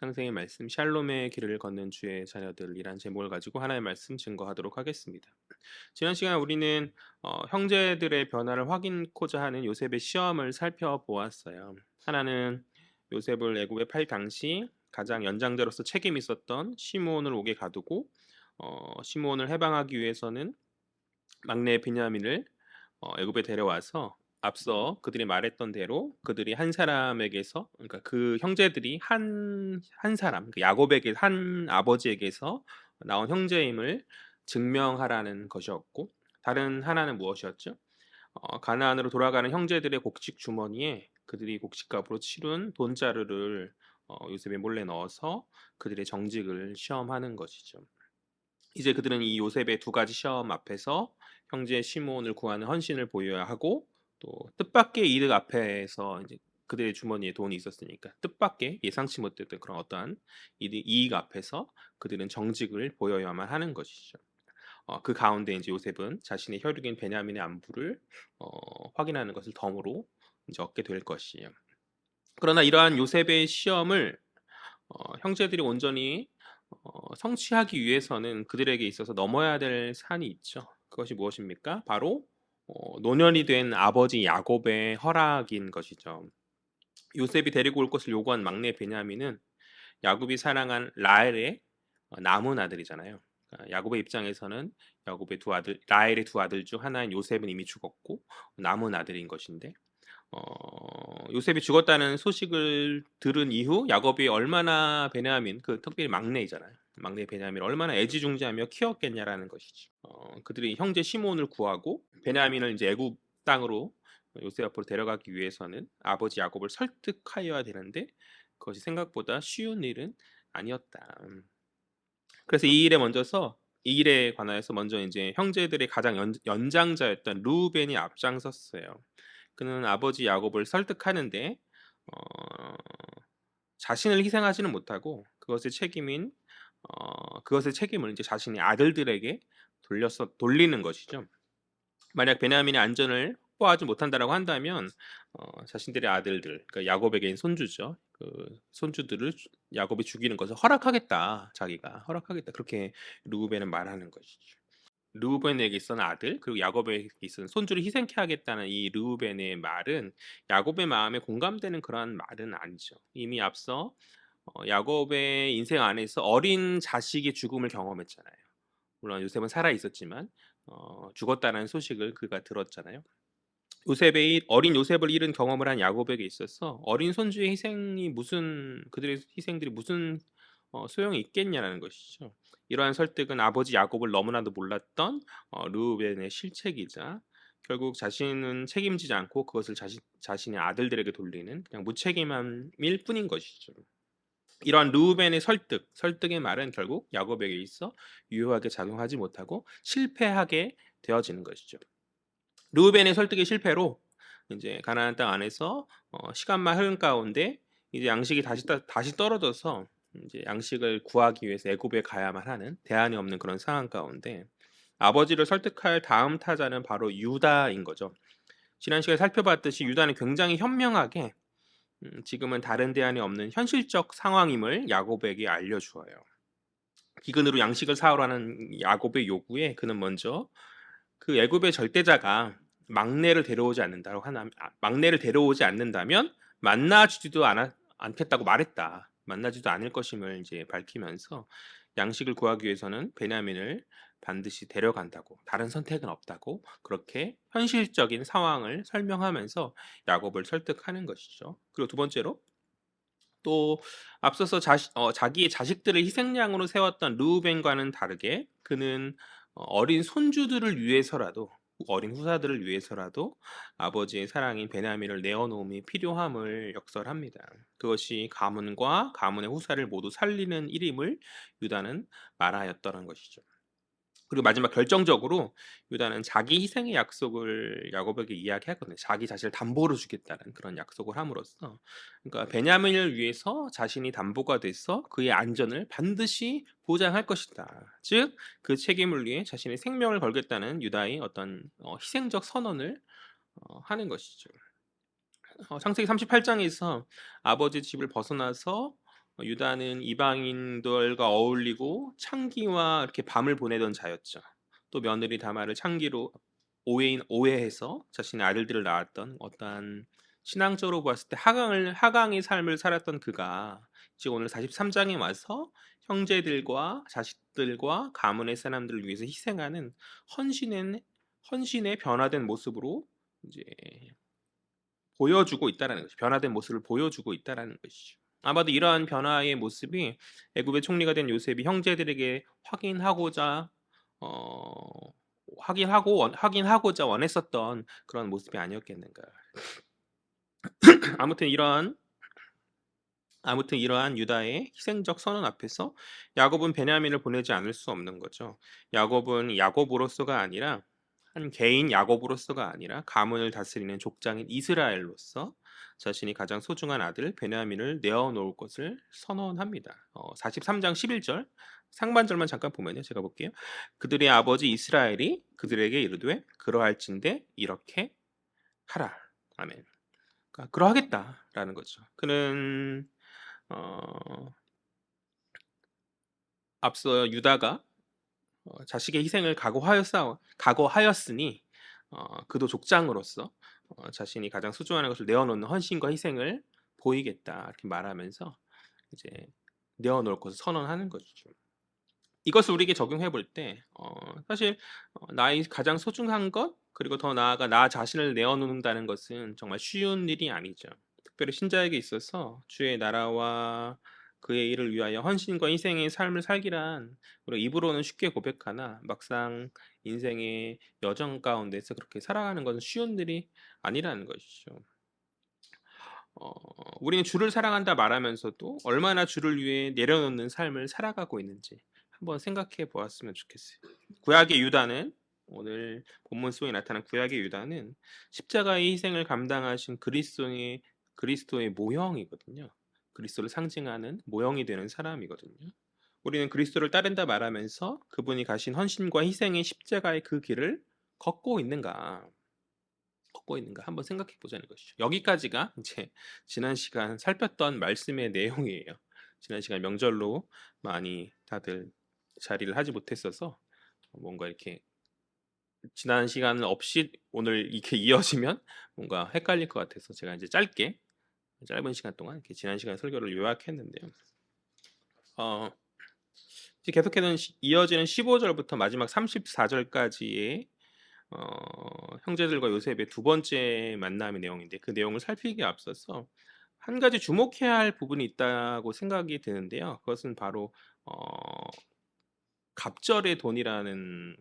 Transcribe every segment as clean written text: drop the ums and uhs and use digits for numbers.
상세의 말씀 샬롬의 길을 걷는 주의 자녀들이란 제목을 가지고 하나의 말씀 증거하도록 하겠습니다. 지난 시간 우리는 형제들의 변화를 확인코자 하는 요셉의 시험을 살펴보았어요. 하나는 요셉을 애굽에 팔 당시 가장 연장자로서 책임 있었던 시므온을 옥에 가두고 시므온을 해방하기 위해서는 막내 베냐민을 애굽에 데려와서 앞서 그들이 말했던 대로 그들이 한 사람에게서, 그러니까 그 형제들이 한 사람, 그 야곱에게 한 아버지에게서 나온 형제임을 증명하라는 것이었고, 다른 하나는 무엇이었죠? 가나안으로 돌아가는 형제들의 곡식 주머니에 그들이 곡식값으로 치룬 돈자루를 요셉이 몰래 넣어서 그들의 정직을 시험하는 것이죠. 이제 그들은 이 요셉의 두 가지 시험 앞에서 형제 시므온을 구하는 헌신을 보여야 하고, 또 뜻밖의 이득 앞에서 이제 그들의 주머니에 돈이 있었으니까 뜻밖의 예상치 못했던 그런 어떠한 이익 앞에서 그들은 정직을 보여야만 하는 것이죠. 그 가운데 이제 요셉은 자신의 혈육인 베냐민의 안부를 확인하는 것을 덤으로 이제 얻게 될 것이에요. 그러나 이러한 요셉의 시험을 형제들이 온전히 성취하기 위해서는 그들에게 있어서 넘어야 될 산이 있죠. 그것이 무엇입니까? 바로 노년이 된 아버지 야곱의 허락인 것이죠. 요셉이 데리고 올 것을 요구한 막내 베냐민은 야곱이 사랑한 라헬의 남은 아들이잖아요. 그러니까 야곱의 입장에서는 야곱의 두 아들, 라헬의 두 아들 중 하나인 요셉은 이미 죽었고 남은 아들인 것인데, 요셉이 죽었다는 소식을 들은 이후 야곱이 얼마나 베냐민, 그 특별히 막내이잖아요. 막내 베냐민을 얼마나 애지중지하며 키웠겠냐라는 것이죠. 그들이 형제 시몬을 구하고 베냐민을 이제 애굽 땅으로 요셉 앞으로 데려가기 위해서는 아버지 야곱을 설득하여야 되는데 그것이 생각보다 쉬운 일은 아니었다. 그래서 이 일에 관하여서 먼저 이제 형제들의 가장 연장자였던 루벤이 앞장섰어요. 그는 아버지 야곱을 설득하는데 어, 자신을 희생하지는 못하고 그것의 책임을 이제 자신의 아들들에게 돌리는 것이죠. 만약 베냐민의 안전을 확보하지 못한다라고 한다면 자신들의 아들들, 그러니까 야곱에게는 손주죠. 그 손주들을 야곱이 죽이는 것을 허락하겠다. 자기가 허락하겠다. 그렇게 루벤은 말하는 것이죠. 르우벤에게 있어는 아들, 그리고 야곱에게 있어는 손주를 희생케 하겠다는 이 르우벤의 말은 야곱의 마음에 공감되는 그러한 말은 아니죠. 이미 앞서 야곱의 인생 안에서 어린 자식의 죽음을 경험했잖아요. 물론 요셉은 살아 있었지만 죽었다는 소식을 그가 들었잖아요. 어린 요셉을 잃은 경험을 한 야곱에게 있어서 어린 손주의 그들의 희생들이 무슨 소용이 있겠냐라는 것이죠. 이러한 설득은 아버지 야곱을 너무나도 몰랐던 르우벤의 실책이자, 결국 자신은 책임지지 않고 그것을 자신의 아들들에게 돌리는 그냥 무책임함일 뿐인 것이죠. 이러한 르우벤의 설득의 말은 결국 야곱에게 있어 유효하게 작용하지 못하고 실패하게 되어지는 것이죠. 르우벤의 설득의 실패로 이제 가나안 땅 안에서 시간만 흐른 가운데 이제 양식이 다시 떨어져서 이제 양식을 구하기 위해서 애굽에 가야만 하는, 대안이 없는 그런 상황 가운데 아버지를 설득할 다음 타자는 바로 유다인 거죠. 지난 시간에 살펴봤듯이 유다는 굉장히 현명하게 지금은 다른 대안이 없는 현실적 상황임을 야곱에게 알려주어요. 기근으로 양식을 사오라는 야곱의 요구에 그는 먼저 그 애굽의 절대자가 막내를 데려오지 않는다면 않겠다고 말했다. 만나지도 않을 것임을 이제 밝히면서 양식을 구하기 위해서는 베냐민을 반드시 데려간다고, 다른 선택은 없다고, 그렇게 현실적인 상황을 설명하면서 야곱을 설득하는 것이죠. 그리고 두 번째로, 또 앞서서 자기의 자식들을 희생양으로 세웠던 르우벤과는 다르게 그는 어린 후사들을 위해서라도 아버지의 사랑인 베냐민을 내어놓음이 필요함을 역설합니다. 그것이 가문과 가문의 후사를 모두 살리는 일임을 유다는 말하였더란 것이죠. 그리고 마지막 결정적으로 유다는 자기 희생의 약속을 야곱에게 이야기하거든요. 자기 자신을 담보로 주겠다는 그런 약속을 함으로써, 그러니까 베냐민을 위해서 자신이 담보가 돼서 그의 안전을 반드시 보장할 것이다. 즉, 그 책임을 위해 자신의 생명을 걸겠다는 유다의 어떤 희생적 선언을 하는 것이죠. 창세기 38장에서 아버지 집을 벗어나서 유다는 이방인들과 어울리고 창기와 이렇게 밤을 보내던 자였죠. 또 며느리 다말을 창기로 오해해서 자신의 아들들을 낳았던 어떠한 신앙적으로 봤을 때 하강의 삶을 살았던 그가 지금 오늘 43장에 와서 형제들과 자식들과 가문의 사람들을 위해서 희생하는 헌신의 변화된 모습으로 이제 보여주고 있다라는 것이 변화된 모습을 보여주고 있다라는 것이죠. 아마도 이러한 변화의 모습이 애굽의 총리가 된 요셉이 형제들에게 어, 확인하고자 원했었던 그런 모습이 아니었겠는가. 아무튼 이러한 유다의 희생적 선언 앞에서 야곱은 베냐민을 보내지 않을 수 없는 거죠. 야곱은 야곱으로서가 아니라 한 개인 야곱으로서가 아니라 가문을 다스리는 족장인 이스라엘로서 자신이 가장 소중한 아들 베냐민을 내어놓을 것을 선언합니다. 43장 11절 상반절만 잠깐 보면요. 제가 볼게요. 그들의 아버지 이스라엘이 그들에게 이르되 그러할진대 이렇게 하라. 아멘. 그러니까 그러하겠다라는 거죠. 그는 앞서 유다가 자식의 희생을 각오하였으니 그도 족장으로서 자신이 가장 소중한 것을 내어놓는 헌신과 희생을 보이겠다 이렇게 말하면서 이제 내어놓을 것을 선언하는 것이죠. 이것을 우리에게 적용해 볼 때 사실 나의 가장 소중한 것 그리고 더 나아가 나 자신을 내어놓는다는 것은 정말 쉬운 일이 아니죠. 특별히 신자에게 있어서 주의 나라와 그의 일을 위하여 헌신과 희생의 삶을 살기란 우리가 입으로는 쉽게 고백하나 막상 인생의 여정 가운데서 그렇게 살아가는 것은 쉬운 일이 아니라는 것이죠. 우리는 주를 사랑한다 말하면서도 얼마나 주를 위해 내려놓는 삶을 살아가고 있는지 한번 생각해 보았으면 좋겠어요. 구약의 유다는 오늘 본문 속에 나타난 구약의 유다는 십자가의 희생을 감당하신 그리스도의 모형이거든요. 그리스도를 상징하는 모형이 되는 사람이거든요. 우리는 그리스도를 따른다 말하면서 그분이 가신 헌신과 희생의 십자가의 그 길을 걷고 있는가 한번 생각해 보자는 것이죠. 여기까지가 이제 지난 시간 살폈던 말씀의 내용이에요. 지난 시간 명절로 많이 다들 자리를 하지 못했어서 뭔가 이렇게 지난 시간 없이 오늘 이렇게 이어지면 뭔가 헷갈릴 것 같아서 제가 이제 짧은 시간 동안 이렇게 지난 시간 설교를 요약했는데요. 이제 계속해서 이어지는 15절부터 마지막 34절까지의 형제들과 요셉의 두 번째 만남의 내용인데 그 내용을 살피기에 앞서서 한 가지 주목해야 할 부분이 있다고 생각이 드는데요. 그것은 바로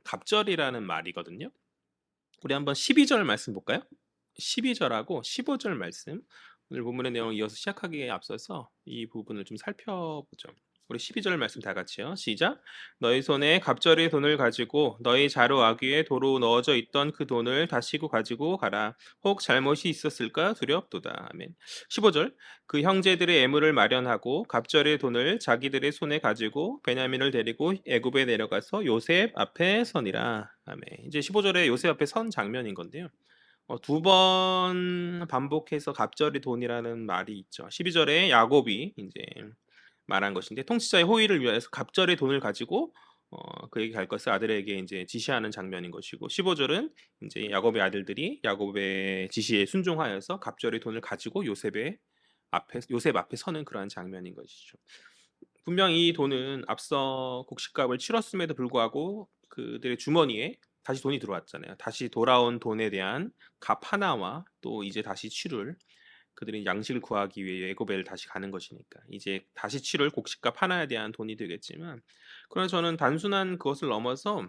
갑절이라는 말이거든요. 우리 한번 12절 말씀 볼까요? 12절하고 15절 말씀 오늘 본문의 내용을 이어서 시작하기에 앞서서 이 부분을 좀 살펴보죠. 우리 12절 말씀 다 같이요. 시작. 너희 손에 갑절의 돈을 가지고 너희 자루 아귀에 도로 넣어져 있던 그 돈을 다시고 가지고 가라. 혹 잘못이 있었을까 두렵도다. 아멘. 15절. 그 형제들의 애물을 마련하고 갑절의 돈을 자기들의 손에 가지고 베냐민을 데리고 애굽에 내려가서 요셉 앞에 서니라. 아멘. 이제 15절에 요셉 앞에 선 장면인 건데요. 두 번 반복해서 갑절의 돈이라는 말이 있죠. 12절에 야곱이 이제 말한 것인데 통치자의 호의를 위하여서 갑절의 돈을 가지고 그에게 갈 것을 아들에게 이제 지시하는 장면인 것이고 15절은 이제 야곱의 아들들이 야곱의 지시에 순종하여서 갑절의 돈을 가지고 요셉 앞에 서는 그러한 장면인 것이죠. 분명 이 돈은 앞서 곡식값을 치렀음에도 불구하고 그들의 주머니에 다시 돈이 들어왔잖아요. 다시 돌아온 돈에 대한 값 하나와 또 이제 다시 치룰 그들이 양식을 구하기 위해 애고벨을 다시 가는 것이니까 이제 다시 치룰 곡식값 하나에 대한 돈이 되겠지만 그러나 저는 단순한 그것을 넘어서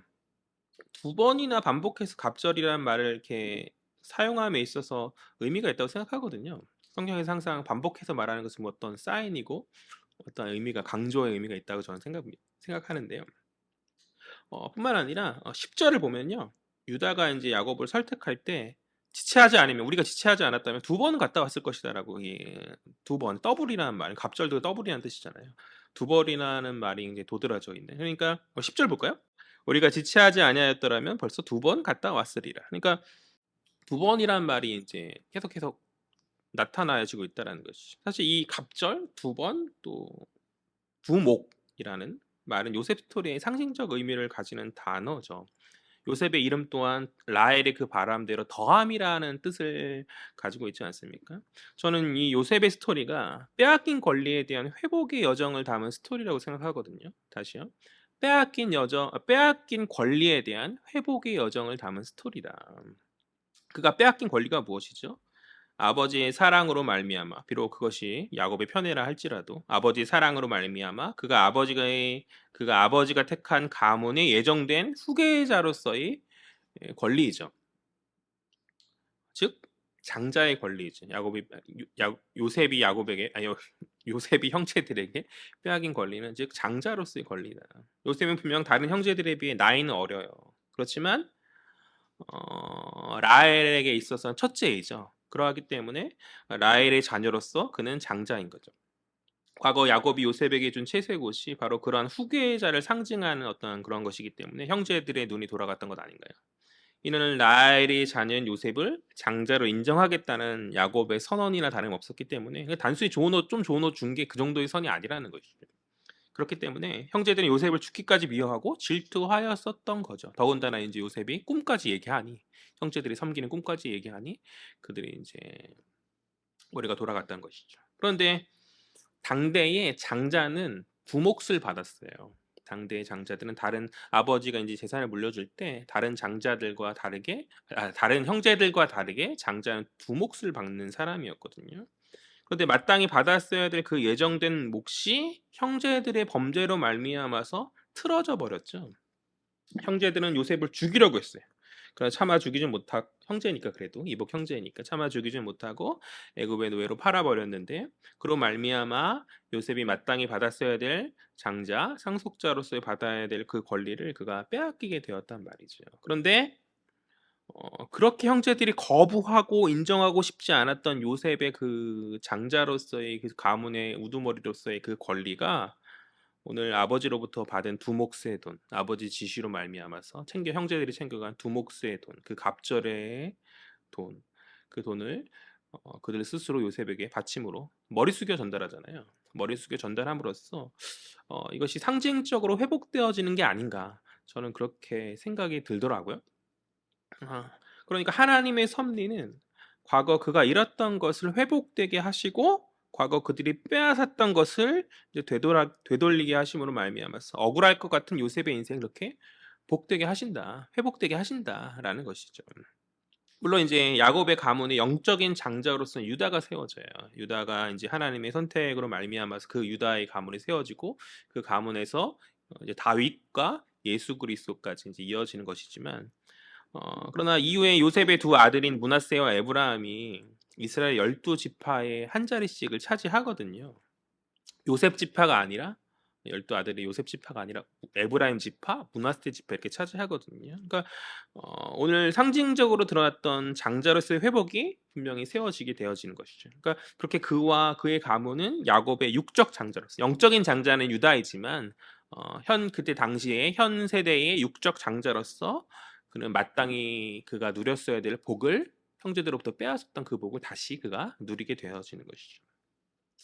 두 번이나 반복해서 갑절이라는 말을 이렇게 사용함에 있어서 의미가 있다고 생각하거든요. 성경에서 항상 반복해서 말하는 것은 어떤 사인이고 어떤 의미가 강조의 의미가 있다고 저는 생각하는데요. 뿐만 아니라 10절을 보면요. 유다가 이제 야곱을 설득할 때 우리가 지체하지 않았다면 두 번은 갔다 왔을 것이다라고 두 번 더블이라는 말, 갑절도 더블이라는 뜻이잖아요. 두 번이라는 말이 이제 도드라져 있네. 그러니까 10절 볼까요? 우리가 지체하지 아니하였더라면 벌써 두 번 갔다 왔으리라. 그러니까 두 번이라는 말이 이제 계속 나타나지고 있다라는 것이. 사실 이 갑절 두 번 또 두목이라는 말은 요셉 스토리의 상징적 의미를 가지는 단어죠. 요셉의 이름 또한 라헬의 그 바람대로 더함이라는 뜻을 가지고 있지 않습니까? 저는 이 요셉의 스토리가 빼앗긴 권리에 대한 회복의 여정을 담은 스토리라고 생각하거든요. 다시요. 빼앗긴 권리에 대한 회복의 여정을 담은 스토리다. 그가 빼앗긴 권리가 무엇이죠? 아버지의 사랑으로 말미암아 비록 그것이 야곱의 편애라 할지라도 아버지의 사랑으로 말미암아 그가 아버지가 택한 가문에 예정된 후계자로서의 권리이죠. 즉 장자의 권리이죠. 요셉이 야곱에게 아니 요셉이 형제들에게 빼앗긴 권리는 즉 장자로서의 권리다. 요셉은 분명 다른 형제들에 비해 나이는 어려요. 그렇지만 라헬에게 있어서는 첫째이죠. 그러하기 때문에 라헬의 자녀로서 그는 장자인 거죠. 과거 야곱이 요셉에게 준 채색옷이 바로 그러한 후계자를 상징하는 어떤 그런 것이기 때문에 형제들의 눈이 돌아갔던 것 아닌가요? 이는 라헬의 자녀인 요셉을 장자로 인정하겠다는 야곱의 선언이나 다름없었기 때문에 단순히 좋은 옷 준 게 그 정도의 선이 아니라는 것이죠. 그렇기 때문에 형제들은 요셉을 죽기까지 미워하고 질투하였었던 거죠. 더군다나 이제 요셉이 꿈까지 얘기하니 형제들이 섬기는 꿈까지 얘기하니 그들이 이제 머리가 돌아갔다는 것이죠. 그런데 당대의 장자는 두 몫을 받았어요. 당대의 장자들은 다른 아버지가 이제 재산을 물려줄 때 다른 형제들과 다르게 장자는 두 몫을 받는 사람이었거든요. 그런데 마땅히 받았어야 될 그 예정된 몫이 형제들의 범죄로 말미암아서 틀어져 버렸죠. 형제들은 요셉을 죽이려고 했어요. 그러나 참아 죽이지 못하 형제니까 그래도 이복 형제니까 참아 죽이지 못하고 애굽의 노예로 팔아버렸는데 그로 말미암아 요셉이 마땅히 받았어야 될 장자 상속자로서 받아야 될 그 권리를 그가 빼앗기게 되었단 말이죠. 그런데 그렇게 형제들이 거부하고 인정하고 싶지 않았던 요셉의 그 장자로서의 그 가문의 우두머리로서의 그 권리가 오늘 아버지로부터 받은 두 몫의 돈, 아버지 지시로 말미암아서 형제들이 챙겨간 두 몫의 돈, 그 갑절의 돈, 그 돈을 그들 스스로 요셉에게 받침으로 머리 숙여 전달하잖아요. 머리 숙여 전달함으로써 이것이 상징적으로 회복되어지는 게 아닌가 저는 그렇게 생각이 들더라고요. 아, 그러니까 하나님의 섭리는 과거 그가 잃었던 것을 회복되게 하시고 과거 그들이 빼앗았던 것을 이제 되돌리게 하심으로 말미암아서 억울할 것 같은 요셉의 인생을 이렇게 복되게 하신다, 회복되게 하신다라는 것이죠. 물론 이제 야곱의 가문의 영적인 장자로서 유다가 세워져요. 유다가 이제 하나님의 선택으로 말미암아서 그 유다의 가문이 세워지고 그 가문에서 이제 다윗과 예수 그리스도까지 이제 이어지는 것이지만 그러나 이후에 요셉의 두 아들인 므낫세와 에브라임이 이스라엘 12지파의 한 자리씩을 차지하거든요. 요셉 지파가 아니라 12아들이 요셉 지파가 아니라 에브라임 지파, 므낫세 지파 이렇게 차지하거든요. 그러니까 오늘 상징적으로 드러났던 장자로서의 회복이 분명히 세워지게 되어지는 것이죠. 그러니까 그렇게 그와 그의 가문은 야곱의 육적 장자로서 영적인 장자는 유다이지만 그때 당시에 현 세대의 육적 장자로서 그는 마땅히 그가 누렸어야 될 복을 형제들로부터 빼앗았던 그 복을 다시 그가 누리게 되어지는 것이죠.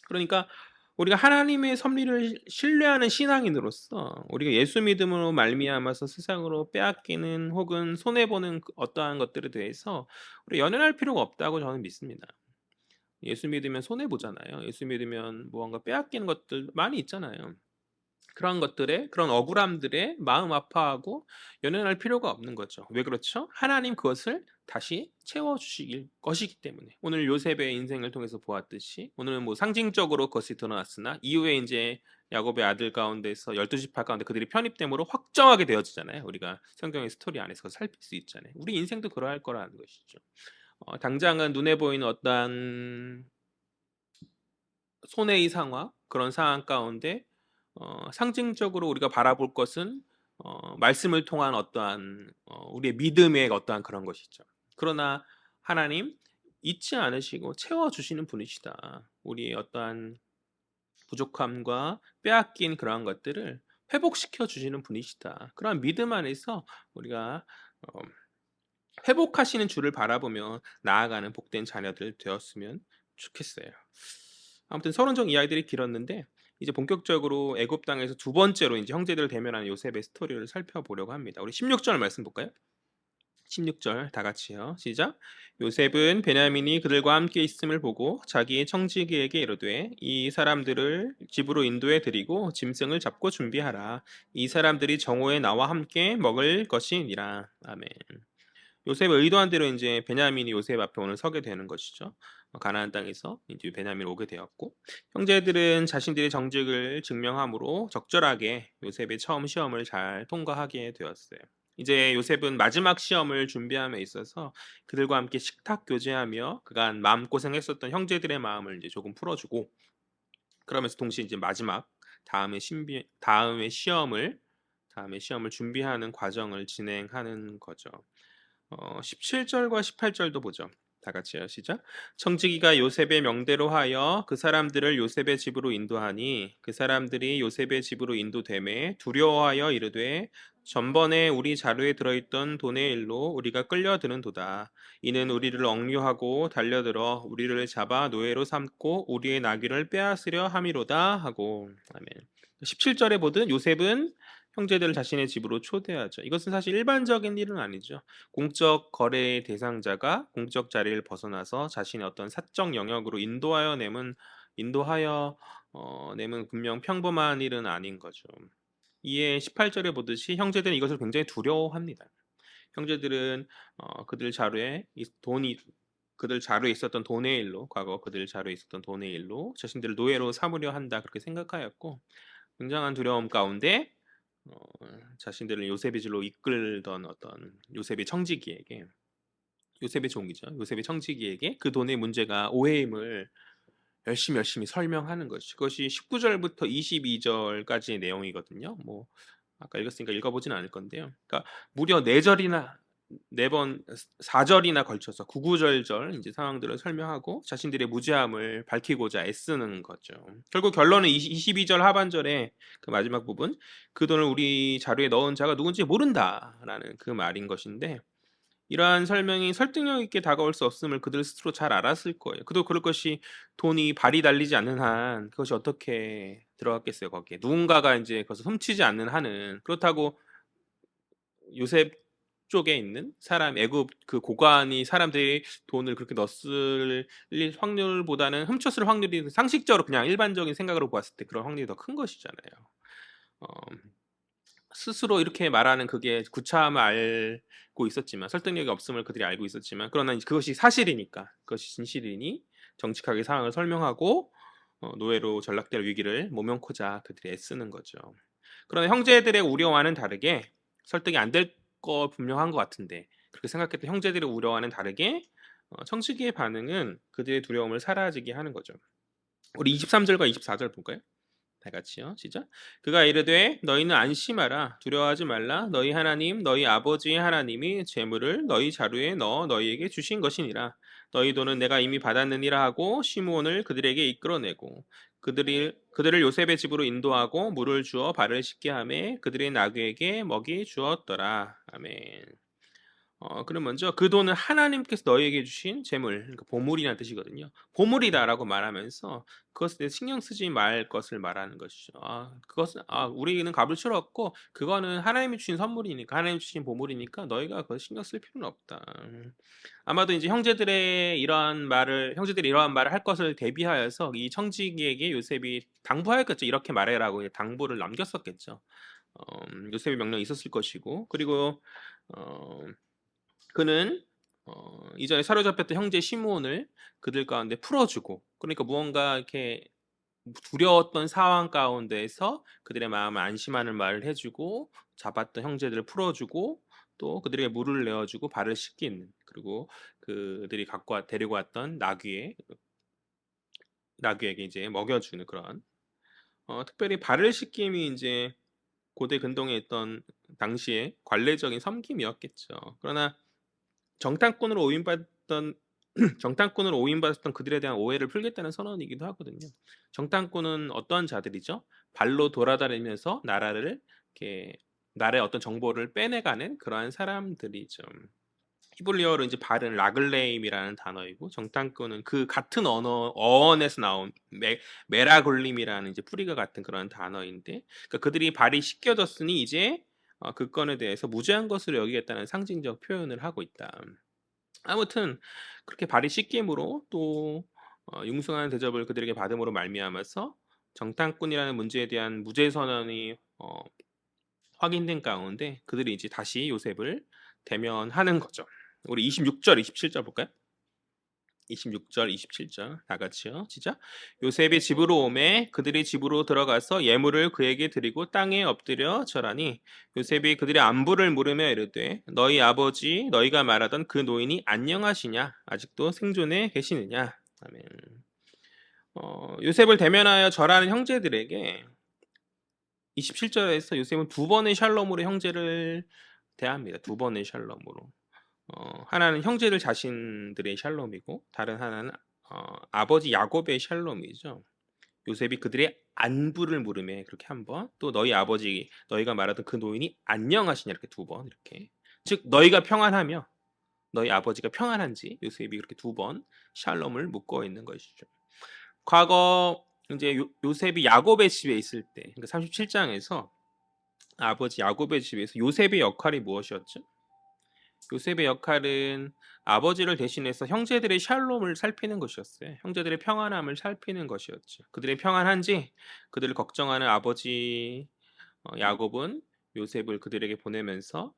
그러니까 우리가 하나님의 섭리를 신뢰하는 신앙인으로서 우리가 예수 믿음으로 말미암아서 세상으로 빼앗기는 혹은 손해 보는 어떠한 것들에 대해서 우리 연연할 필요가 없다고 저는 믿습니다. 예수 믿으면 손해 보잖아요. 예수 믿으면 무언가 빼앗기는 것들 많이 있잖아요. 그런 억울함들에 마음 아파하고 연연할 필요가 없는 거죠. 왜 그렇죠? 하나님 그것을 다시 채워주실 것이기 때문에. 오늘 요셉의 인생을 통해서 보았듯이 오늘은 뭐 상징적으로 그것이 드러났으나 이후에 이제 야곱의 아들 가운데서 12지파 가운데 그들이 편입됨으로 확정하게 되어지잖아요. 우리가 성경의 스토리 안에서 살필 수 있잖아요. 우리 인생도 그러할 거라는 것이죠. 당장은 눈에 보이는 어떠한 손해의 상황, 그런 상황 가운데 상징적으로 우리가 바라볼 것은 말씀을 통한 어떠한 우리의 믿음의 어떠한 그런 것이죠. 그러나 하나님 잊지 않으시고 채워주시는 분이시다. 우리의 어떠한 부족함과 빼앗긴 그러한 것들을 회복시켜 주시는 분이시다. 그러한 믿음 안에서 우리가 어, 회복하시는 주를 바라보며 나아가는 복된 자녀들 되었으면 좋겠어요. 아무튼 서론적 이야기들이 길었는데 이제 본격적으로 애굽 땅에서 두 번째로 이제 형제들을 대면하는 요셉의 스토리를 살펴보려고 합니다. 우리 16절 말씀 볼까요? 16절 다 같이요. 시작. 요셉은 베냐민이 그들과 함께 있음을 보고 자기의 청지기에게 이르되 이 사람들을 집으로 인도해 드리고 짐승을 잡고 준비하라. 이 사람들이 정오에 나와 함께 먹을 것이니라. 아멘. 요셉의 의도한 대로 이제 베냐민이 요셉 앞에 오늘 서게 되는 것이죠. 가나안 땅에서 이제 베냐민이 오게 되었고 형제들은 자신들의 정직을 증명함으로 적절하게 요셉의 처음 시험을 잘 통과하게 되었어요. 이제 요셉은 마지막 시험을 준비함에 있어서 그들과 함께 식탁 교제하며 그간 마음고생했었던 형제들의 마음을 이제 조금 풀어주고 그러면서 동시에 이제 마지막 다음의 시험을 준비하는 과정을 진행하는 거죠. 17절과 18절도 보죠. 다 같이요. 시작. 청지기가 요셉의 명대로 하여 그 사람들을 요셉의 집으로 인도하니 그 사람들이 요셉의 집으로 인도되매 두려워하여 이르되 전번에 우리 자루에 들어있던 돈의 일로 우리가 끌려드는도다. 이는 우리를 억류하고 달려들어 우리를 잡아 노예로 삼고 우리의 나귀를 빼앗으려 함이로다 하고. 아멘. 17절에 보듯 요셉은 형제들을 자신의 집으로 초대하죠. 이것은 사실 일반적인 일은 아니죠. 공적 거래의 대상자가 공적 자리를 벗어나서 자신의 어떤 사적 영역으로 인도하여 내면 분명 평범한 일은 아닌 거죠. 이에 18절에 보듯이 형제들은 이것을 굉장히 두려워합니다. 형제들은 그들 자루에 있었던 돈의 일로 과거 그들 자루에 있었던 돈의 일로 자신들을 노예로 삼으려 한다 그렇게 생각하였고 굉장한 두려움 가운데 어, 자신들을 요셉의 길로 이끌던 어떤 요셉의 청지기에게 요셉의 종이죠. 요셉의 청지기에게 그 돈의 문제가 오해임을 열심히 설명하는 것이 그것이 19절부터 22절까지의 내용이거든요. 뭐 아까 읽었으니까 읽어보진 않을 건데요. 그러니까 무려 4절이나 걸쳐서 구구절절 이제 상황들을 설명하고 자신들의 무죄함을 밝히고자 애쓰는 거죠. 결국 결론은 22절 하반절에 그 마지막 부분 그 돈을 우리 자루에 넣은 자가 누군지 모른다라는 그 말인 것인데 이러한 설명이 설득력 있게 다가올 수 없음을 그들 스스로 잘 알았을 거예요. 그도 그럴 것이 돈이 발이 달리지 않는 한 그것이 어떻게 들어갔겠어요, 거기에. 누군가가 이제 그것을 훔치지 않는 한은 그렇다고 요셉 쪽에 있는 애굽 그 고관이 사람들이 돈을 그렇게 넣었을 확률보다는 훔쳤을 확률이 상식적으로 그냥 일반적인 생각으로 보았을 때 그런 확률이 더 큰 것이잖아요. 어, 스스로 이렇게 말하는 그게 구차함을 알고 있었지만 설득력이 없음을 그들이 알고 있었지만 그러나 그것이 사실이니까 그것이 진실이니 정직하게 상황을 설명하고 노예로 전락될 위기를 모면코자 그들이 애쓰는 거죠. 그러나 형제들의 우려와는 다르게 설득이 안 될 거 분명한 것 같은데 그렇게 생각했던 형제들의 우려와는 다르게 청지기의 반응은 그들의 두려움을 사라지게 하는 거죠. 우리 23절과 24절 볼까요? 다 같이요. 시작. 그가 이르되 너희는 안심하라 두려워하지 말라 너희 하나님 너희 아버지의 하나님이 재물을 너희 자루에 넣어 너희에게 주신 것이니라 너희 돈은 내가 이미 받았느니라 하고 시므온을 그들에게 이끌어내고 그들을 요셉의 집으로 인도하고 물을 주어 발을 씻게 하매 그들의 나귀에게 먹이 주었더라. 아멘. 그럼 먼저 그 돈은 하나님께서 너희에게 주신 재물, 그러니까 보물이라는 뜻이거든요. 보물이다라고 말하면서 그것에 신경 쓰지 말 것을 말하는 것이죠. 우리는 값을 치렀고 그거는 하나님이 주신 선물이니까 하나님이 주신 보물이니까 너희가 그걸 신경 쓸 필요는 없다. 아마도 이제 형제들이 이러한 말을 할 것을 대비하여서 이 청지기에게 요셉이 당부하였겠죠. 이렇게 말해라고 당부를 남겼었겠죠. 요셉의 명령이 있었을 것이고 그리고 어, 그는 이전에 사로잡혔던 형제 시므온을 그들 가운데 풀어주고 그러니까 무언가 이렇게 두려웠던 상황 가운데에서 그들의 마음을 안심하는 말을 해주고 잡았던 형제들을 풀어주고 또 그들에게 물을 내어주고 발을 씻기는 그리고 그들이 데리고 왔던 나귀에게 이제 먹여주는 그런 특별히 발을 씻김이 이제 고대 근동에 있던 당시의 관례적인 섬김이었겠죠. 그러나 정탐꾼으로 오인받았던 정탐꾼으로 오인받았던 그들에 대한 오해를 풀겠다는 선언이기도 하거든요. 정탐꾼은 어떤 자들이죠? 발로 돌아다니면서 나라의 어떤 정보를 빼내가는 그러한 사람들이죠. 히브리어로 이제 발은 라글레임이라는 단어이고 정탐꾼은 그 같은 어원에서 나온 메라골림이라는 이제 뿌리가 같은 그런 단어인데 그러니까 그들이 발이 씻겨졌으니 이제 그 건에 대해서 무죄한 것으로 여기겠다는 상징적 표현을 하고 있다. 아무튼 그렇게 발이 씻김으로 또 융숭한 대접을 그들에게 받음으로 말미암아서 정탐꾼이라는 문제에 대한 무죄 선언이 확인된 가운데 그들이 이제 다시 요셉을 대면하는 거죠. 우리 26절, 27절 볼까요? 26절, 27절 다 같이요. 시작. 요셉이 집으로 오매 그들이 집으로 들어가서 예물을 그에게 드리고 땅에 엎드려 절하니 요셉이 그들의 안부를 물으며 이르되 너희 아버지 너희가 말하던 그 노인이 안녕하시냐 아직도 생존해 계시느냐. 아멘. 요셉을 대면하여 절하는 형제들에게 27절에서 요셉은 두 번의 샬롬으로 형제를 대합니다. 두 번의 샬롬으로. 하나는 형제들 자신들의 샬롬이고 다른 하나는 아버지 야곱의 샬롬이죠. 요셉이 그들의 안부를 물으며 그렇게 한 번, 또 너희 아버지 너희가 말하던 그 노인이 안녕하시냐 이렇게 두 번 이렇게. 즉 너희가 평안하며 너희 아버지가 평안한지 요셉이 그렇게 두 번 샬롬을 묻고 있는 것이죠. 과거 이제 요셉이 야곱의 집에 있을 때, 그러니까 37장에서 아버지 야곱의 집에서 요셉의 역할이 무엇이었죠? 요셉의 역할은 아버지를 대신해서 형제들의 샬롬을 살피는 것이었어요. 형제들의 평안함을 살피는 것이었죠. 그들의 평안한지 그들을 걱정하는 아버지 야곱은 요셉을 그들에게 보내면서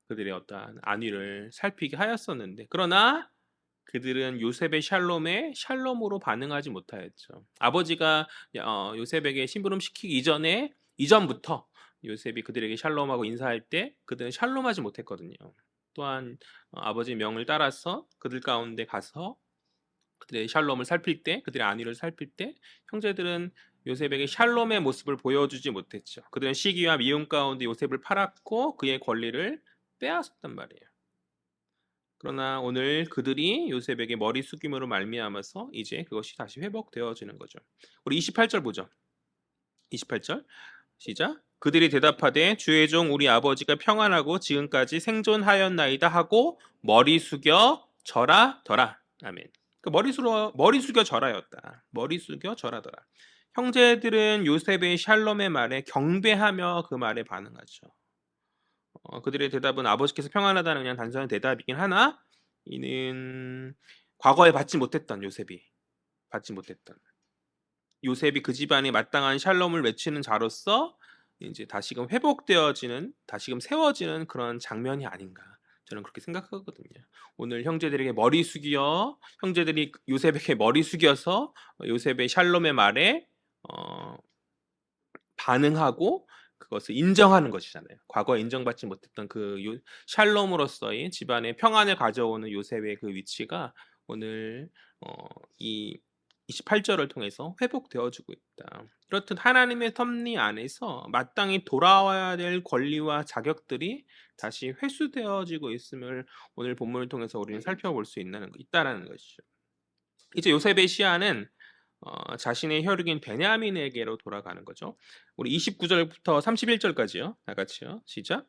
그들의 어떠한 안위를 살피게 하였었는데 그러나 그들은 요셉의 샬롬에 샬롬으로 반응하지 못하였죠. 아버지가 요셉에게 심부름시키기 이전부터 요셉이 그들에게 샬롬하고 인사할 때 그들은 샬롬하지 못했거든요. 또한 아버지의 명을 따라서 그들 가운데 가서 그들의 샬롬을 살필 때, 그들의 안위를 살필 때 형제들은 요셉에게 샬롬의 모습을 보여주지 못했죠. 그들은 시기와 미움 가운데 요셉을 팔았고 그의 권리를 빼앗았단 말이에요. 그러나 오늘 그들이 요셉에게 머리 숙임으로 말미암아서 이제 그것이 다시 회복되어지는 거죠. 우리 28절 보죠. 28절 시작. 그들이 대답하되 주의 종 우리 아버지가 평안하고 지금까지 생존하였나이다 하고 머리 숙여 절하더라. 아멘. 머리 숙여 절하였다. 머리 숙여 절하더라. 형제들은 요셉의 샬롬의 말에 경배하며 그 말에 반응하죠. 그들의 대답은 아버지께서 평안하다는 그냥 단순한 대답이긴 하나 이는 과거에 받지 못했던 요셉이 그 집안에 마땅한 샬롬을 외치는 자로서 이제 다시금 회복되어지는 다시금 세워지는 그런 장면이 아닌가 저는 그렇게 생각하거든요. 오늘 형제들이 요셉에게 머리 숙여서 요셉의 샬롬의 말에 반응하고 그것을 인정하는 것이잖아요. 과거에 인정받지 못했던 그 샬롬으로서의 집안의 평안을 가져오는 요셉의 그 위치가 오늘 이 28절을 통해서 회복되어지고 있다. 그렇듯 하나님의 섭리 안에서 마땅히 돌아와야 될 권리와 자격들이 다시 회수되어지고 있음을 오늘 본문을 통해서 우리는 살펴볼 수 있다라는 것이죠. 이제 요셉의 시야는 자신의 혈육인 베냐민에게로 돌아가는 거죠. 우리 29절부터 31절까지요. 다 같이요. 시작.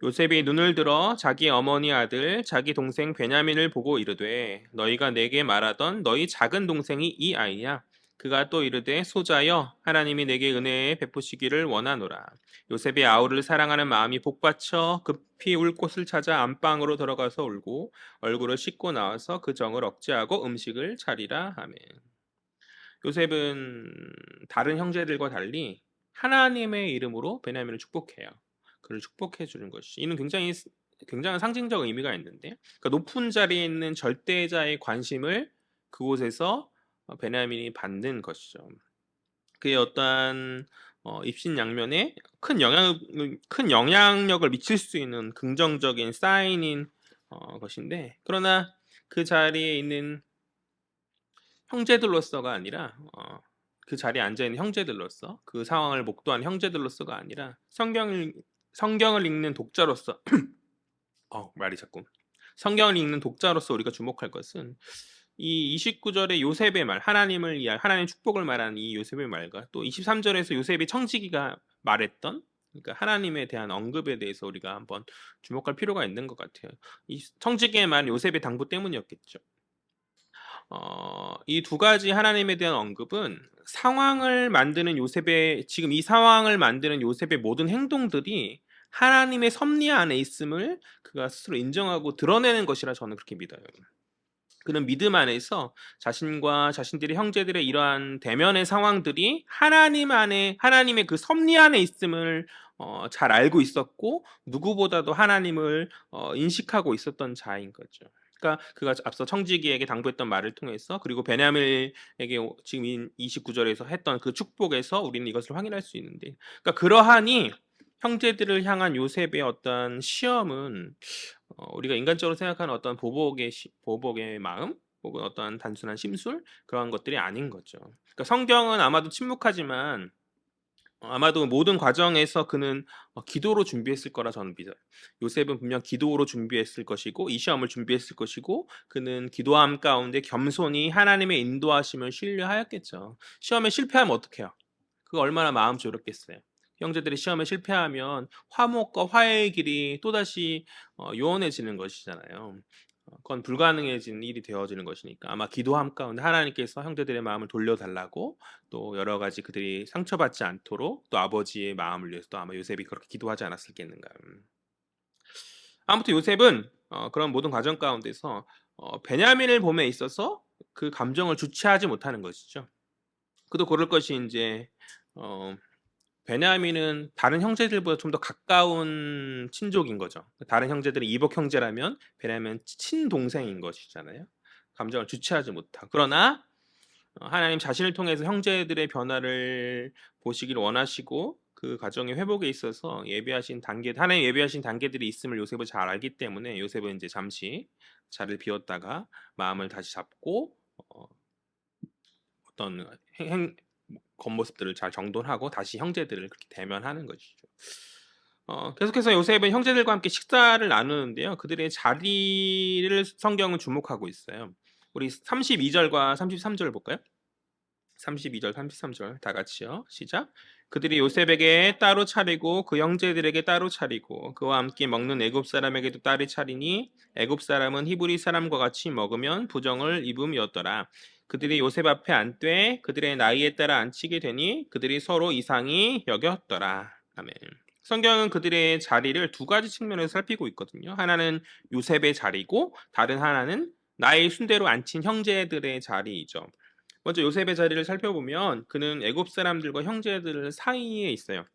요셉이 눈을 들어 자기 어머니 아들 자기 동생 베냐민을 보고 이르되 너희가 내게 말하던 너희 작은 동생이 이 아이냐? 그가 또 이르되 소자여 하나님이 내게 은혜 베푸시기를 원하노라. 요셉의 아우를 사랑하는 마음이 복받쳐 급히 울 곳을 찾아 안방으로 들어가서 울고 얼굴을 씻고 나와서 그 정을 억제하고 음식을 차리라 하며 요셉은 다른 형제들과 달리 하나님의 이름으로 베냐민을 축복해요. 그를 축복해 주는 것이 이는 굉장한 상징적 의미가 있는데 그러니까 높은 자리에 있는 절대자의 관심을 그곳에서 베냐민이 받는 것이죠. 그의 어떠한 입신양면에 큰 영향력을 미칠 수 있는 긍정적인 사인인 것인데 그러나 그 자리에 있는 형제들로서가 아니라 그 자리에 앉아있는 형제들로서 그 상황을 목도한 형제들로서가 아니라 성경을 읽는 독자로서 말이 자꾸 성경을 읽는 독자로서 우리가 주목할 것은 이 29절의 요셉의 말 하나님 축복을 말하는 이 요셉의 말과 또 23절에서 요셉의 청지기가 말했던 그러니까 하나님에 대한 언급에 대해서 우리가 한번 주목할 필요가 있는 것 같아요. 이 청지기의 말 요셉의 당부 때문이었겠죠. 이 두 가지 하나님에 대한 언급은 상황을 만드는 요셉의 지금 이 상황을 만드는 요셉의 모든 행동들이 하나님의 섭리 안에 있음을 그가 스스로 인정하고 드러내는 것이라 저는 그렇게 믿어요. 그는 믿음 안에서 자신과 자신들의 형제들의 이러한 대면의 상황들이 하나님 안에 하나님의 그 섭리 안에 있음을 잘 알고 있었고 누구보다도 하나님을 인식하고 있었던 자인 거죠. 그러니까 그가 앞서 청지기에게 당부했던 말을 통해서 그리고 베냐민에게 지금 29절에서 했던 그 축복에서 우리는 이것을 확인할 수 있는데 그러니까 그러하니 형제들을 향한 요셉의 어떤 시험은 우리가 인간적으로 생각하는 어떤 보복의 마음 혹은 어떤 단순한 심술 그런 것들이 아닌 거죠. 그러니까 성경은 아마도 침묵하지만 아마도 모든 과정에서 그는 기도로 준비했을 거라 저는 믿어요. 요셉은 분명 기도로 준비했을 것이고 이 시험을 준비했을 것이고 그는 기도함 가운데 겸손히 하나님의 인도하심을 신뢰하였겠죠. 시험에 실패하면 어떡해요? 그거 얼마나 마음 졸였겠어요. 형제들이 시험에 실패하면 화목과 화해의 길이 또다시 요원해지는 것이잖아요. 그건 불가능해진 일이 되어지는 것이니까 아마 기도함 가운데 하나님께서 형제들의 마음을 돌려달라고 또 여러 가지 그들이 상처받지 않도록 또 아버지의 마음을 위해서도 아마 요셉이 그렇게 기도하지 않았을겠는가. 아무튼 요셉은 그런 모든 과정 가운데서 베냐민을 봄에 있어서 그 감정을 주체하지 못하는 것이죠. 그도 그럴 것이 이제 어, 베냐민은 다른 형제들보다 좀 더 가까운 친족인 거죠. 다른 형제들이 이복 형제라면 베냐민은 친동생인 것이잖아요. 감정을 주체하지 못하고. 그러나 하나님 자신을 통해서 형제들의 변화를 보시길 원하시고 그 가정의 회복에 있어서 하나님 예비하신 단계들이 있음을 요셉은 잘 알기 때문에 요셉은 이제 잠시 자리를 비웠다가 마음을 다시 잡고 어떤 겉모습들을 잘 정돈하고 다시 형제들을 그렇게 대면하는 것이죠. 계속해서 요셉은 형제들과 함께 식사를 나누는데요. 그들의 자리를 성경은 주목하고 있어요. 우리 32절과 33절을 볼까요? 32절, 33절 다 같이요. 시작. 그들이 요셉에게 따로 차리고 그 형제들에게 따로 차리고 그와 함께 먹는 애굽 사람에게도 따로 차리니 애굽 사람은 히브리 사람과 같이 먹으면 부정을 입음이었더라. 그들이 요셉 앞에 앉되 그들의 나이에 따라 앉히게 되니 그들이 서로 이상히 여겼더라. 아멘. 성경은 그들의 자리를 두 가지 측면에서 살피고 있거든요. 하나는 요셉의 자리고 다른 하나는 나의 순대로 앉힌 형제들의 자리이죠. 먼저 요셉의 자리를 살펴보면 그는 애굽 사람들과 형제들 사이에 있어요.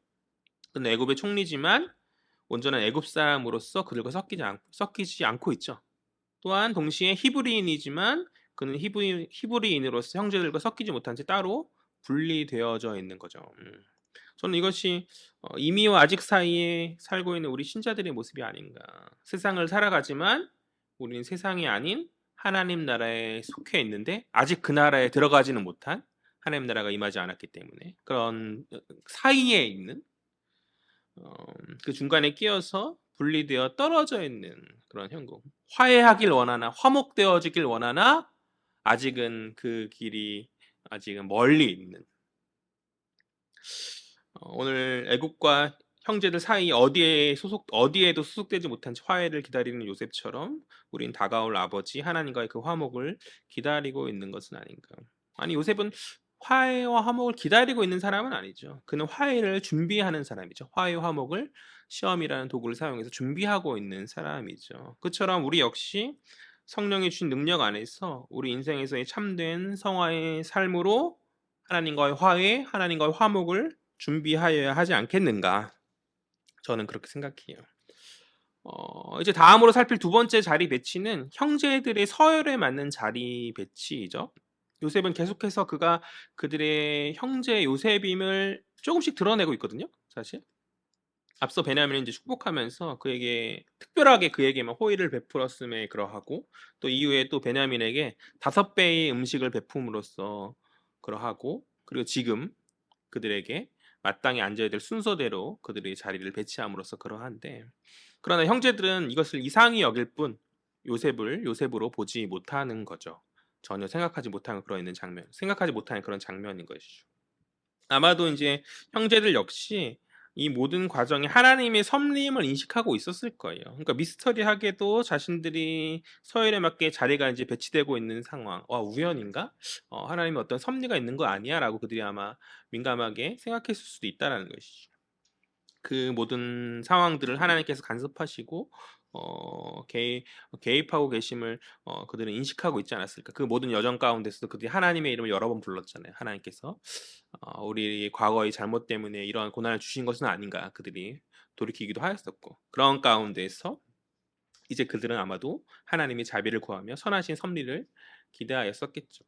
그는 애굽의 총리지만 온전한 애굽 사람으로서 그들과 섞이지 않고 있죠. 또한 동시에 히브리인이지만 그는 히브리인으로서 형제들과 섞이지 못한 채 따로 분리되어져 있는 거죠. 저는 이것이 이미와 아직 사이에 살고 있는 우리 신자들의 모습이 아닌가. 세상을 살아가지만 우리는 세상이 아닌 하나님 나라에 속해 있는데 아직 그 나라에 들어가지는 못한 하나님 나라가 임하지 않았기 때문에 그런 사이에 있는 그 중간에 끼어서 분리되어 떨어져 있는 그런 형국. 화해하길 원하나 화목되어지길 원하나 아직은 그 길이 아직은 멀리 있는 오늘 애국과 형제들 사이 어디에도 소속되지 못한 화해를 기다리는 요셉처럼 우린 다가올 아버지 하나님과의 그 화목을 기다리고 있는 것은 아닌가. 아니 요셉은 화해와 화목을 기다리고 있는 사람은 아니죠. 그는 화해를 준비하는 사람이죠. 화해와 화목을 시험이라는 도구를 사용해서 준비하고 있는 사람이죠. 그처럼 우리 역시 성령이 주신 능력 안에서 우리 인생에서의 참된 성화의 삶으로 하나님과의 화해, 하나님과의 화목을 준비하여야 하지 않겠는가? 저는 그렇게 생각해요. 이제 다음으로 살필 두 번째 자리 배치는 형제들의 서열에 맞는 자리 배치이죠. 요셉은 계속해서 그가 그들의 형제 요셉임을 조금씩 드러내고 있거든요. 사실 앞서 베냐민이 이제 축복하면서 그에게 특별하게 그에게만 호의를 베풀었음에 그러하고 또 이후에 또 베냐민에게 5배의 음식을 베품으로써 그러하고 그리고 지금 그들에게 마땅히 앉아야 될 순서대로 그들의 자리를 배치함으로써 그러한데 그러나 형제들은 이것을 이상히 여길 뿐 요셉으로 보지 못하는 거죠. 전혀 생각하지 못하는 그런 장면인 것이죠. 아마도 이제 형제들 역시 이 모든 과정에 하나님의 섭리임을 인식하고 있었을 거예요. 그러니까 미스터리하게도 자신들이 서열에 맞게 자리가 이제 배치되고 있는 상황. '우연인가? 하나님의 어떤 섭리가 있는 거 아니야?'라고 그들이 아마 민감하게 생각했을 수도 있다라는 것이죠. 그 모든 상황들을 하나님께서 간섭하시고 개입하고 계심을 그들은 인식하고 있지 않았을까. 그 모든 여정 가운데서도 그들이 하나님의 이름을 여러 번 불렀잖아요. 하나님께서 우리 과거의 잘못 때문에 이러한 고난을 주신 것은 아닌가 그들이 돌이키기도 하였었고, 그런 가운데서 이제 그들은 아마도 하나님의 자비를 구하며 선하신 섭리를 기대하였었겠죠.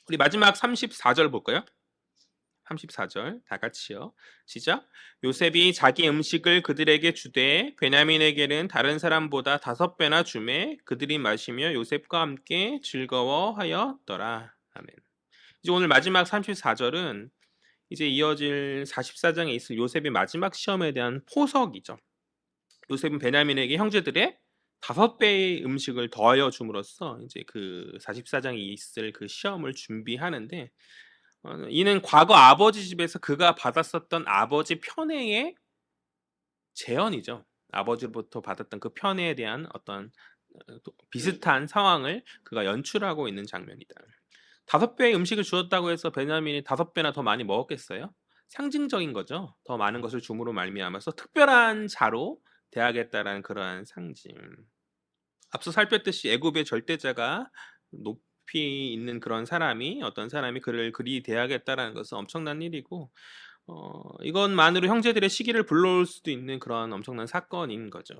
우리 마지막 34절 볼까요? 34절 다 같이요. 시작. 요셉이 자기 음식을 그들에게 주되 베냐민에게는 다른 사람보다 5배나 주매 그들이 마시며 요셉과 함께 즐거워하였더라. 아멘. 이제 오늘 마지막 34절은 이제 이어질 44장에 있을 요셉의 마지막 시험에 대한 포석이죠. 요셉은 베냐민에게 형제들의 5배의 음식을 더하여 줌으로써 이제 그 44장에 있을 그 시험을 준비하는데, 이는 과거 아버지 집에서 그가 받았었던 아버지 편애의 재현이죠. 아버지로부터 받았던 그 편애에 대한 어떤 비슷한 상황을 그가 연출하고 있는 장면이다. 5배의 음식을 주었다고 해서 베냐민이 5배나 더 많이 먹었겠어요? 상징적인 거죠. 더 많은 것을 줌으로 말미암아서 특별한 자로 대하겠다라는 그러한 상징. 앞서 살폈듯이 애굽의 절대자가 높이 있는 그런 사람이, 어떤 사람이 그를 그리 대하겠다라는 것은 엄청난 일이고, 이것만으로 형제들의 시기를 불러올 수도 있는 그런 엄청난 사건인 거죠.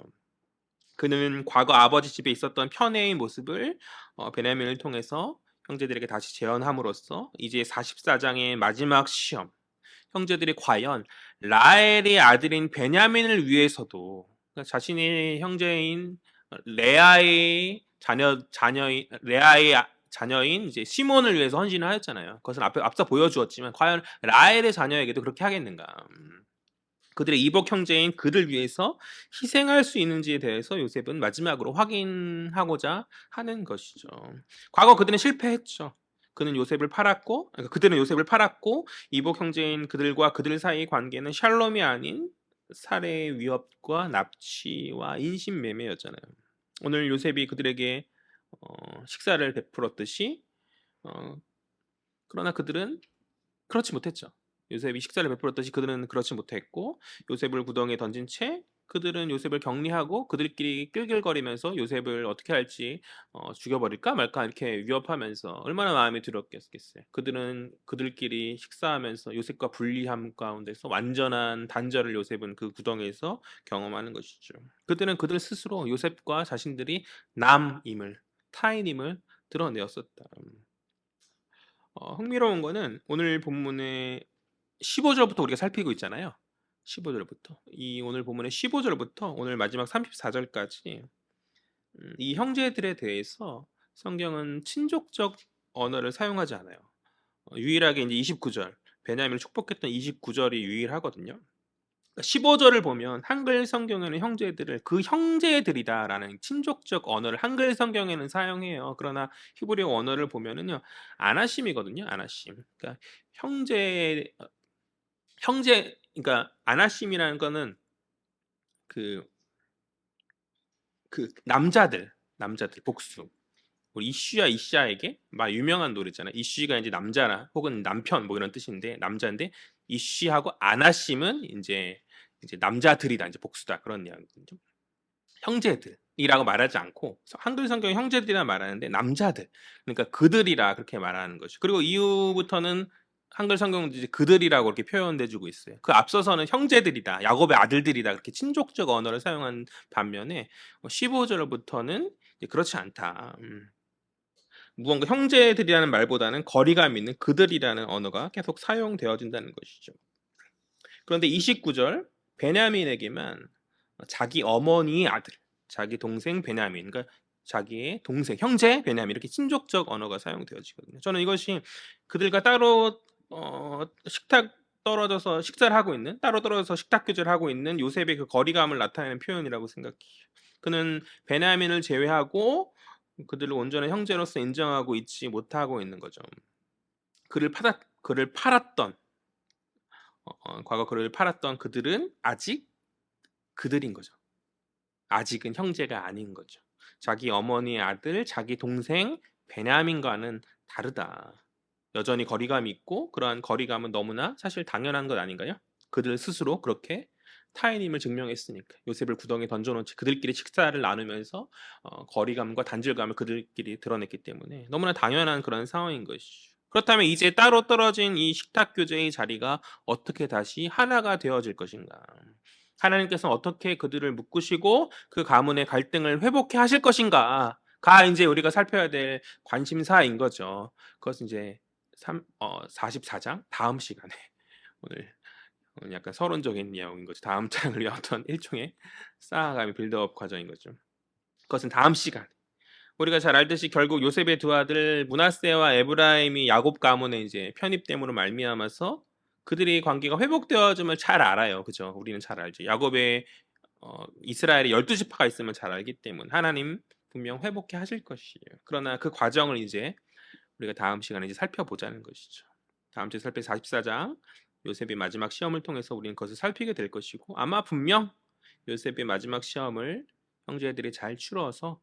그는 과거 아버지 집에 있었던 편애의 모습을 베냐민을 통해서 형제들에게 다시 재현함으로써 이제 44장의 마지막 시험, 형제들이 과연 라헬의 아들인 베냐민을 위해서도, 그러니까 자신의 형제인 레아의 자녀인 이제 시몬을 위해서 헌신을 하였잖아요. 그것은 앞서 보여주었지만 과연 라헬의 자녀에게도 그렇게 하겠는가? 그들의 이복 형제인 그를 위해서 희생할 수 있는지에 대해서 요셉은 마지막으로 확인하고자 하는 것이죠. 과거 그들은 실패했죠. 그들은 요셉을 팔았고 이복 형제인 그들과 그들 사이의 관계는 샬롬이 아닌 살해 위협과 납치와 인신매매였잖아요. 오늘 요셉이 그들에게 식사를 베풀었듯이, 그러나 그들은 그렇지 못했죠. 요셉이 식사를 베풀었듯이 그들은 그렇지 못했고, 요셉을 구덩이에 던진 채 그들은 요셉을 격리하고 그들끼리 끌끌거리면서 요셉을 어떻게 할지 죽여버릴까 말까 이렇게 위협하면서 얼마나 마음이 두렵겠어요. 그들은 그들끼리 식사하면서 요셉과 분리함 가운데서 완전한 단절을 요셉은 그 구덩이에서 경험하는 것이죠. 그들은 그들 스스로 요셉과 자신들이 타인임을 드러내었었다. 흥미로운 거는 오늘 본문의 15절부터 우리가 살피고 있잖아요. 15절부터. 이 오늘 본문의 15절부터 오늘 마지막 34절까지 이 형제들에 대해서 성경은 친족적 언어를 사용하지 않아요. 유일하게 이제 29절, 베냐민을 축복했던 29절이 유일하거든요. 15절을 보면 한글 성경에는 형제들을 그 형제들이다라는 친족적 언어를 한글 성경에는 사용해요. 그러나 히브리어 언어를 보면은요, 아나심이거든요. 아나심. 그러니까 그러니까 아나심이라는 거는 그 남자들 복수. 우리 이슈야에게 막 유명한 노래 있잖아요. 이슈가 이제 남자나 혹은 남편 뭐 이런 뜻인데 남자인데, 이슈하고 아나심은 이제 남자들이다, 이제 복수다, 그런 이야기거든요. 형제들이라고 말하지 않고 한글 성경에 형제들이라 말하는데 남자들, 그러니까 그들이라 그렇게 말하는 거죠. 그리고 이후부터는 한글 성경도 이제 그들이라고 이렇게 표현돼주고 있어요. 그 앞서서는 형제들이다, 야곱의 아들들이다, 그렇게 친족적 언어를 사용한 반면에 15절부터는 그렇지 않다. 무언가 형제들이라는 말보다는 거리감 있는 그들이라는 언어가 계속 사용되어진다는 것이죠. 그런데 29절, 베냐민에게만 자기 어머니의 아들, 자기 동생 베냐민, 그러니까 자기의 동생, 형제 베냐민, 이렇게 친족적 언어가 사용되어지거든요. 저는 이것이 그들과 따로 따로 떨어져서 식탁 교제를 하고 있는 요셉의 그 거리감을 나타내는 표현이라고 생각해요. 그는 베냐민을 제외하고 그들을 온전한 형제로서 인정하고 있지 못하고 있는 거죠. 그를 팔았던 과거 그를 팔았던 그들은 아직 그들인 거죠. 아직은 형제가 아닌 거죠. 자기 어머니의 아들, 자기 동생 베냐민과는 다르다. 여전히 거리감이 있고 그러한 거리감은 너무나 사실 당연한 것 아닌가요? 그들 스스로 그렇게 타인임을 증명했으니까 요셉을 구덩이에 던져놓은 채 그들끼리 식사를 나누면서 거리감과 단절감을 그들끼리 드러냈기 때문에 너무나 당연한 그런 상황인 것이죠. 그렇다면 이제 따로 떨어진 이 식탁 교제의 자리가 어떻게 다시 하나가 되어질 것인가? 하나님께서 어떻게 그들을 묶으시고 그 가문의 갈등을 회복해 하실 것인가가 이제 우리가 살펴야 될 관심사인 거죠. 그것은 이제 44장 다음 시간에 오늘 약간 서론적인 내용인 거죠. 다음 장을 위한 어떤 일종의 쌓아가는 빌드업 과정인 거죠. 그것은 다음 시간. 우리가 잘 알듯이 결국 요셉의 두 아들 므낫세와 에브라임이 야곱 가문에 이제 편입됨으로 말미암아서 그들의 관계가 회복되어짐을 잘 알아요. 그죠? 우리는 잘 알죠. 야곱의 이스라엘에 12지파가 있으면 잘 알기 때문에 하나님 분명 회복해 하실 것이에요. 그러나 그 과정을 이제 우리가 다음 시간에 이제 살펴보자는 것이죠. 다음 주에 살필 44장 요셉의 마지막 시험을 통해서 우리는 그것을 살피게 될 것이고 아마 분명 요셉의 마지막 시험을 형제들이 잘 치러서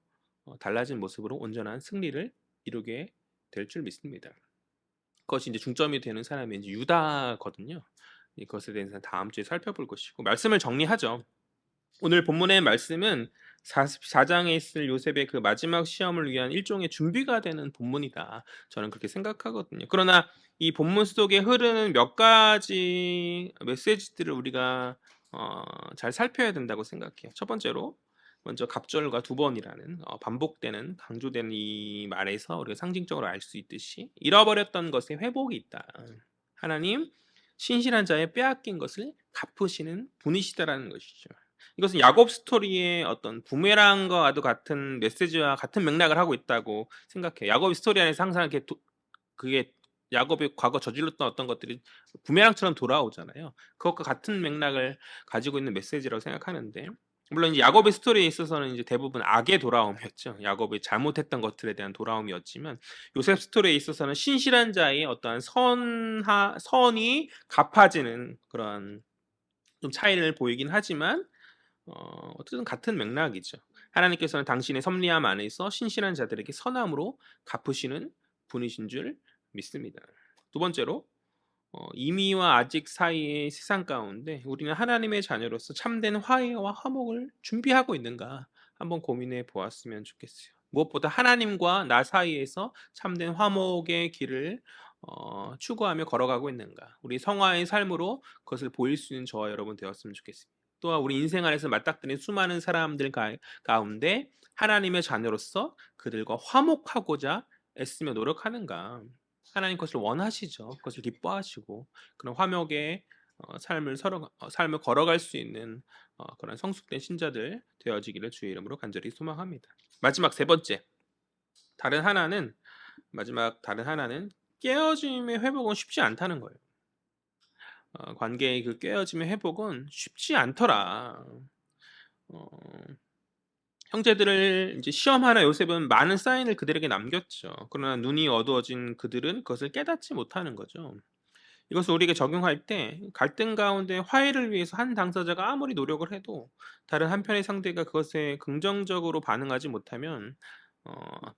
달라진 모습으로 온전한 승리를 이루게 될 줄 믿습니다. 그것이 이제 중점이 되는 사람이 이제 유다거든요. 이것에 대해서 다음 주에 살펴볼 것이고 말씀을 정리하죠. 오늘 본문의 말씀은 44장에 있을 요셉의 그 마지막 시험을 위한 일종의 준비가 되는 본문이다. 저는 그렇게 생각하거든요. 그러나 이 본문 속에 흐르는 몇 가지 메시지들을 우리가 잘 살펴야 된다고 생각해요. 첫 번째로 먼저 갑절과 두 번이라는 반복되는 강조되는 이 말에서 우리가 상징적으로 알 수 있듯이 잃어버렸던 것에 회복이 있다. 하나님 신실한 자의 빼앗긴 것을 갚으시는 분이시다라는 것이죠. 이것은 야곱 스토리의 어떤 부메랑과도 같은 메시지와 같은 맥락을 하고 있다고 생각해요. 야곱 스토리 안에서 항상 이렇게 그게 야곱이 과거 저질렀던 어떤 것들이 부메랑처럼 돌아오잖아요. 그것과 같은 맥락을 가지고 있는 메시지라고 생각하는데 물론 이제 야곱의 스토리에 있어서는 이제 대부분 악의 돌아옴이었죠. 야곱이 잘못했던 것들에 대한 돌아옴이었지만 요셉 스토리에 있어서는 신실한 자의 어떠한 선이 갚아지는 그런 좀 차이를 보이긴 하지만 어쨌든 같은 맥락이죠. 하나님께서는 당신의 섭리함 안에서 신실한 자들에게 선함으로 갚으시는 분이신 줄 믿습니다. 두 번째로 이미와 아직 사이의 세상 가운데 우리는 하나님의 자녀로서 참된 화해와 화목을 준비하고 있는가 한번 고민해 보았으면 좋겠어요. 무엇보다 하나님과 나 사이에서 참된 화목의 길을 추구하며 걸어가고 있는가. 우리 성화의 삶으로 그것을 보일 수 있는 저와 여러분 되었으면 좋겠습니다. 또한 우리 인생 안에서 맞닥뜨린 수많은 사람들 가운데 하나님의 자녀로서 그들과 화목하고자 애쓰며 노력하는가. 하나님 그것을 원하시죠. 그것을 기뻐하시고 그런 화목의 삶을 걸어갈 수 있는 그런 성숙된 신자들 되어지기를 주의 이름으로 간절히 소망합니다. 마지막 세 번째 다른 하나는 깨어짐의 회복은 쉽지 않다는 거예요. 관계의 그 깨어짐의 회복은 쉽지 않더라. 어, 형제들을 이제 시험하나 요셉은 많은 사인을 그들에게 남겼죠. 그러나 눈이 어두워진 그들은 그것을 깨닫지 못하는 거죠. 이것을 우리에게 적용할 때 갈등 가운데 화해를 위해서 한 당사자가 아무리 노력을 해도 다른 한편의 상대가 그것에 긍정적으로 반응하지 못하면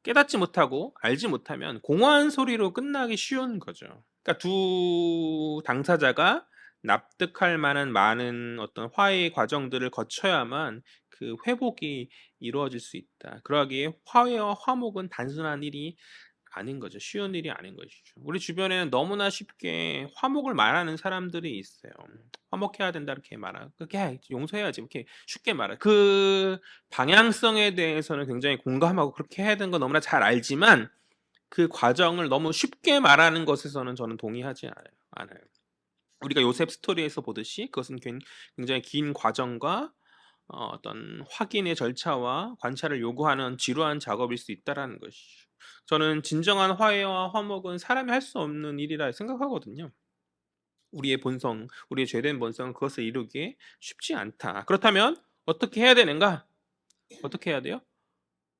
깨닫지 못하고 알지 못하면 공허한 소리로 끝나기 쉬운 거죠. 그러니까 두 당사자가 납득할 만한 많은 어떤 화해의 과정들을 거쳐야만 그 회복이 이루어질 수 있다. 그러기에 화해와 화목은 단순한 일이 아닌 거죠. 쉬운 일이 아닌 것이죠. 우리 주변에는 너무나 쉽게 화목을 말하는 사람들이 있어요. 화목해야 된다 이렇게 말하고 그렇게 용서해야지 이렇게 쉽게 말해. 그 방향성에 대해서는 굉장히 공감하고 그렇게 해야 되는 거 너무나 잘 알지만 그 과정을 너무 쉽게 말하는 것에서는 저는 동의하지 않아요. 우리가 요셉 스토리에서 보듯이 그것은 굉장히 긴 과정과 어떤 확인의 절차와 관찰을 요구하는 지루한 작업일 수 있다라는 것이죠. 저는 진정한 화해와 화목은 사람이 할 수 없는 일이라 생각하거든요. 우리의 본성, 우리의 죄된 본성은 그것을 이루기에 쉽지 않다. 그렇다면 어떻게 해야 되는가? 어떻게 해야 돼요?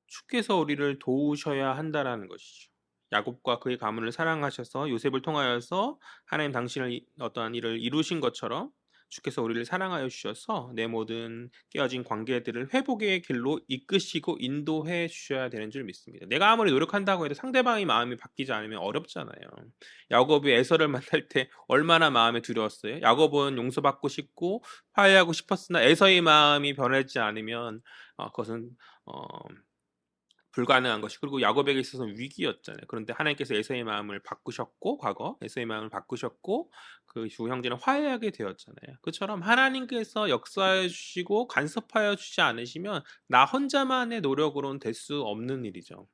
주께서 우리를 도우셔야 한다라는 것이죠. 야곱과 그의 가문을 사랑하셔서 요셉을 통하여서 하나님 당신을 어떠한 일을 이루신 것처럼 주께서 우리를 사랑하여 주셔서 내 모든 깨어진 관계들을 회복의 길로 이끄시고 인도해 주셔야 되는 줄 믿습니다. 내가 아무리 노력한다고 해도 상대방의 마음이 바뀌지 않으면 어렵잖아요. 야곱이 에서를 만날 때 얼마나 마음에 두려웠어요. 야곱은 용서받고 싶고 화해하고 싶었으나 에서의 마음이 변하지 않으면 그것은 어, 불가능한 것이, 그리고 야곱에게 있어서는 위기였잖아요. 그런데 하나님께서 에서의 마음을 바꾸셨고, 과거 에서의 마음을 바꾸셨고 그 두 형제는 화해하게 되었잖아요. 그처럼 하나님께서 역사해 주시고 간섭하여 주지 않으시면 나 혼자만의 노력으로는 될 수 없는 일이죠.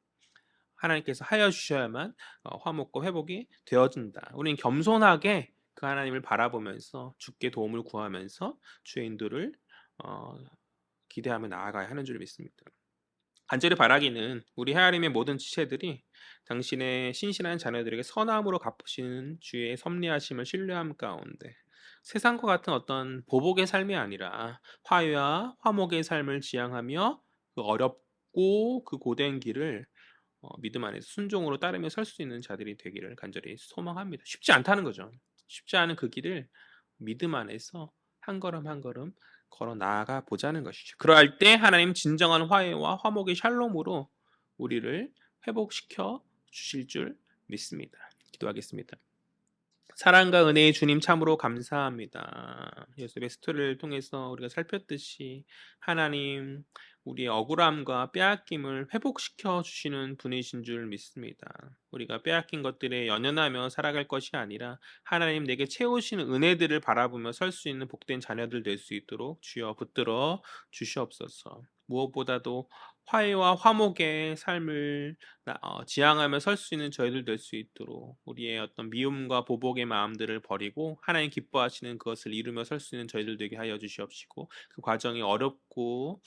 하나님께서 하여 주셔야만 화목과 회복이 되어진다. 우리는 겸손하게 그 하나님을 바라보면서 주께 도움을 구하면서 주의 인도를 어, 기대하며 나아가야 하는 줄 믿습니다. 간절히 바라기는 우리 하나님의 모든 지체들이 당신의 신실한 자녀들에게 선함으로 갚으시는 주의 섭리하심을 신뢰함 가운데 세상과 같은 어떤 보복의 삶이 아니라 화해와 화목의 삶을 지향하며 그 어렵고 그 고된 길을 믿음 안에서 순종으로 따르며 설 수 있는 자들이 되기를 간절히 소망합니다. 쉽지 않다는 거죠. 쉽지 않은 그 길을 믿음 안에서 한 걸음 한 걸음 걸어 나아가 보자는 것이죠. 그러할 때 하나님 진정한 화해와 화목의 샬롬으로 우리를 회복시켜 주실 줄 믿습니다. 기도하겠습니다. 사랑과 은혜의 주님 참으로 감사합니다. 요셉의 스토리를 통해서 우리가 살폈듯이 하나님 우리의 억울함과 빼앗김을 회복시켜 주시는 분이신 줄 믿습니다. 우리가 빼앗긴 것들에 연연하며 살아갈 것이 아니라 하나님 내게 채우시는 은혜들을 바라보며 설 수 있는 복된 자녀들 될 수 있도록 주여 붙들어 주시옵소서. 무엇보다도 화해와 화목의 삶을 지향하며 설 수 있는 저희들 될 수 있도록 우리의 어떤 미움과 보복의 마음들을 버리고 하나님 기뻐하시는 그것을 이루며 설 수 있는 저희들 되게 하여 주시옵시고, 그 과정이 어렵고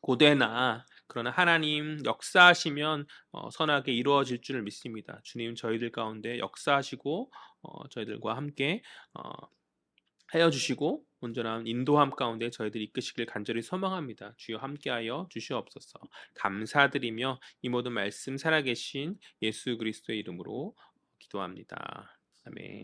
고되나 그러나 하나님 역사하시면 선하게 이루어질 줄을 믿습니다. 주님 저희들 가운데 역사하시고 저희들과 함께 어, 하여 주시고 온전한 인도함 가운데 저희들 이끄시길 간절히 소망합니다. 주여 함께하여 주시옵소서. 감사드리며 이 모든 말씀 살아계신 예수 그리스도의 이름으로 기도합니다. 아멘.